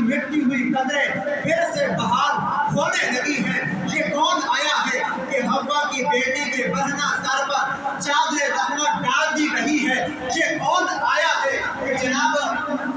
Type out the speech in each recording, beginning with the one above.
مٹی ہوئی قدریں پھر سے بحال ہونے لگی ہیں۔ یہ کون آیا ہے کہ حوا کی بیٹی کے برہنہ سر پر چادر رحمت ڈال دی گئی ہے؟ یہ کون آیا ہے کہ جناب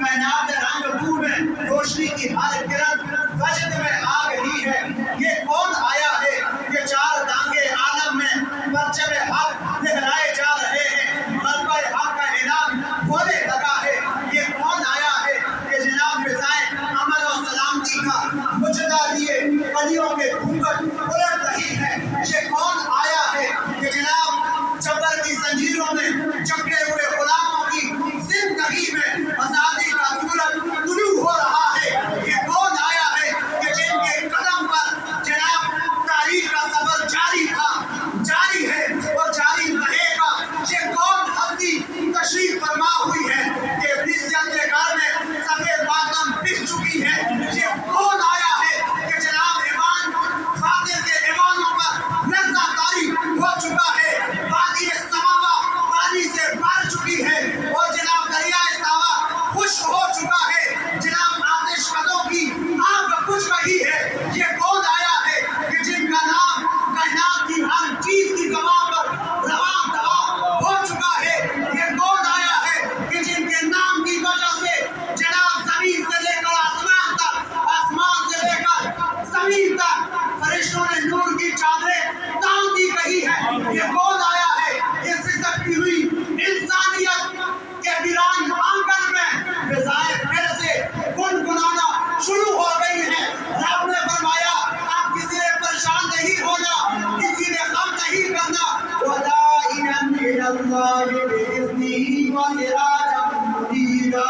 کائنات رنگ بو میں روشنی کی ہر کرن وجد میں آ گئی ہے؟ یہ کون آیا ہے کہ چار دانگے عالم میں پرچم حق لہرائے جا رہے ہیں، غلبہ حق کا اعلان ہونے لگا ہے؟ یہ کون آیا ہے کہ جناب فضائیں امن و سلامتی کا مجدہ لیے کلیوں کے گھونگھٹ الٹ رہی ہے؟ یہ کون آیا ہے کہ جناب جبر کی زنجیروں میں جکڑے ہوئے غلاموں کی زندگی میں آزادی کا سورج طلوع ہو رہا ہے؟ یہ کون آیا ہے کہ جن کے قدم پر جناب تاریخ کا سفر جاری تھا، جاری ہے اور جاری رہے گا؟ یہ کون ہستی تشریف فرما ہوئی ہے کہ ابلیسیت کے گھر میں سفید ماتم بچھ چکی ہے؟ یہ کون آیا ہے کہ جناب ایوان فاتر کے ایوانوں پر لرزہ طاری ہو چکا ہے؟ وادی سماوا پانی سے بھر چکی ہے اور جناب دریائے ساوا خشک ہو چکا ہے، جناب آتش قدوں کی آگ بجھ گئی ہے۔ یہ کون آیا ہے کہ جن کا نام کائنات کی ہر چیز کی زبان پر رواں دوا ہو چکا ہے؟ یہ کون آیا ہے کہ جن کے نام کی وجہ سے جناب زمین سے لے کر آسمان تک، آسمان سے لے کر زمین تک فرشتوں نے نور کی چادریں تان دی گئی ہے؟ یہ کون آیا ہے کہ سسکتی ہوئی انسانیت کے ویران آنگن میں فضائیں پھر سے گنگنانا شروع ہو گئی ہیں؟ رب نے فرمایا اب کسی نے پریشان نہیں ہونا، کسی نے غم نہیں کرنا۔ وَدَاعِيًا إِلَى اللَّهِ بِإِذْنِهِ وَسِرَاجًا مُنِيرًا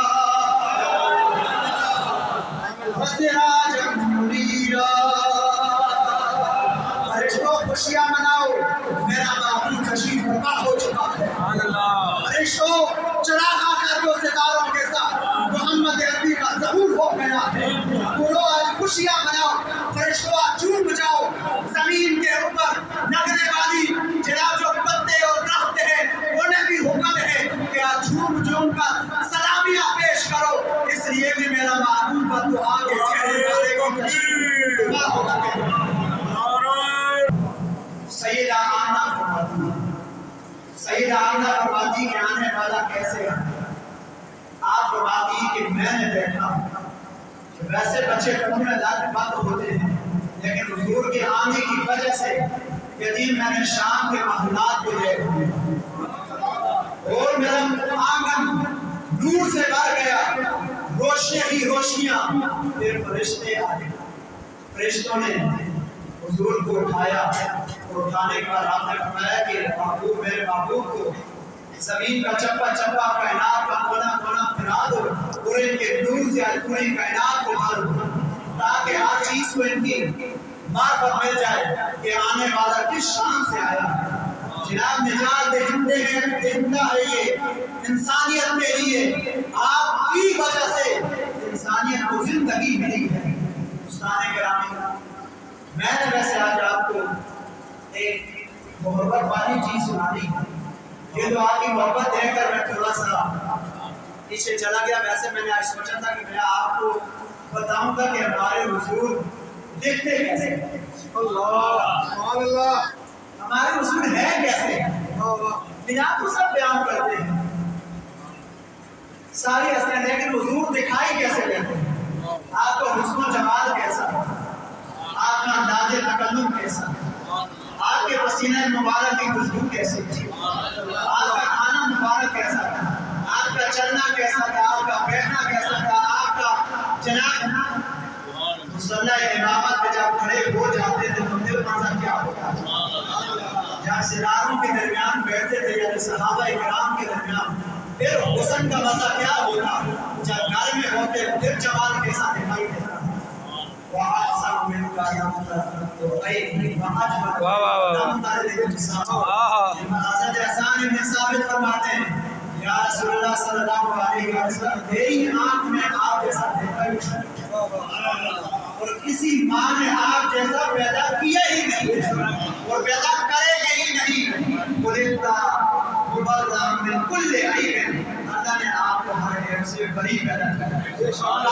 وَسِرَاجًا مُنِيرًا۔ فرشتوں خوشیاں مناؤ، میرا معبود تشریف فرما ہو چکا ہے۔ فرشتوں چراغاں کر دو ستاروں کے ساتھ، محمد عربی کا ظہور ہو گیا ہے۔ بولو آج خوشیاں مناؤ، فرشتوں آج جھوم بجاؤ۔ زمین کے اوپر لگنے والی جناب جو پتے اور درخت ہیں انہیں بھی حکم ہے کہ آج جھوم جھوم کر سلامیاں پیش کرو، اس لیے بھی میرا معبود بددعا کے چہرے والے کو تشریف فرما ہوگا۔ سیدہ آمنہ فرماتی ہے، سیدہ آمنہ فرماتی کہ آنے والا کیسے ہے؟ آپ فرماتی کہ میں نے دیکھا کہ ویسے بچے پورے لگ بند ہوتے ہیں، لیکن حضور کے آنے کی وجہ سے یتیم میں نے شام کے محلات کو دیکھا اور میرا آنگن نور سے بھر گیا، روشنیاں ہی روشنیاں۔ پھر فرشتے آئے، فرشتوں نے حضور کو اٹھایا اور اٹھانے کے بعد آپ نے فرمایا کہ محبوب میرے محبوب کو زمین کا چپا چپا کائنات کا کونا کونا پھرا دو اور ان کے نور سے پوری کائنات کو بھر دو، تاکہ ہر چیز کو ان کی معرفت مل جائے کہ آنے والا کس شان سے آیا۔ جناب نجات دہندے ہے یہ انسانیت کے لیے، آپ کی وجہ سے انسانیت کو زندگی ملی ہے۔ دوستان گرامی، میں نے ویسے آج آپ کو ایک محبت والی چیز سنانی ہے۔ یہ تو آپ کی محبت دیکھ کر میں تھوڑا سا پیچھے چلا گیا، ویسے میں نے آج سوچا تھا کہ میں آپ کو بتاؤں گا کہ ہمارے حضور دیکھتے کیسے ہیں۔ اللہ ہمارے حضور ہے کیسے، بنا تو سب بیان کرتے ہیں ساری اصلیں، لیکن حضور دکھائی کیسے دیتے ہیں؟ آپ کا حسن و جمال کیسا ہے، آپ کا انداز تکلم کیسا ہے، آپ کے پسینہ مبارک کی خوشبو کیسی تھی، آپ کا کھانا مبارک کیسا تھا، آپ کا چلنا کیسا تھا، آپ کا بیٹھنا کیسا تھا، آپ کا جناب مصلی امامت پہ جب کھڑے ہو جاتے تھے تو دل منظر کیا ہوتا تھا، جب ستاروں کے درمیان بیٹھتے تھے یعنی صحابہ کرام کے درمیان، پھر حسن کا مزہ کیا ہوتا، جب گھر میں ہوتے پھر جمال کیسا دکھائی دیتا۔ فرماتے ہیں یا رسول اللہ صلی اللہ علیہ وسلم تیری آنکھ میں آپ جیسا دیکھا اور کسی ماں نے آپ جیسا پیدا کیا ہی نہیں اور پیدا کرے گا ہی نہیں۔ بولتا مبرم من کل عیب، اللہ نے آپ کو ہر عیب سے بری پیدا کیا۔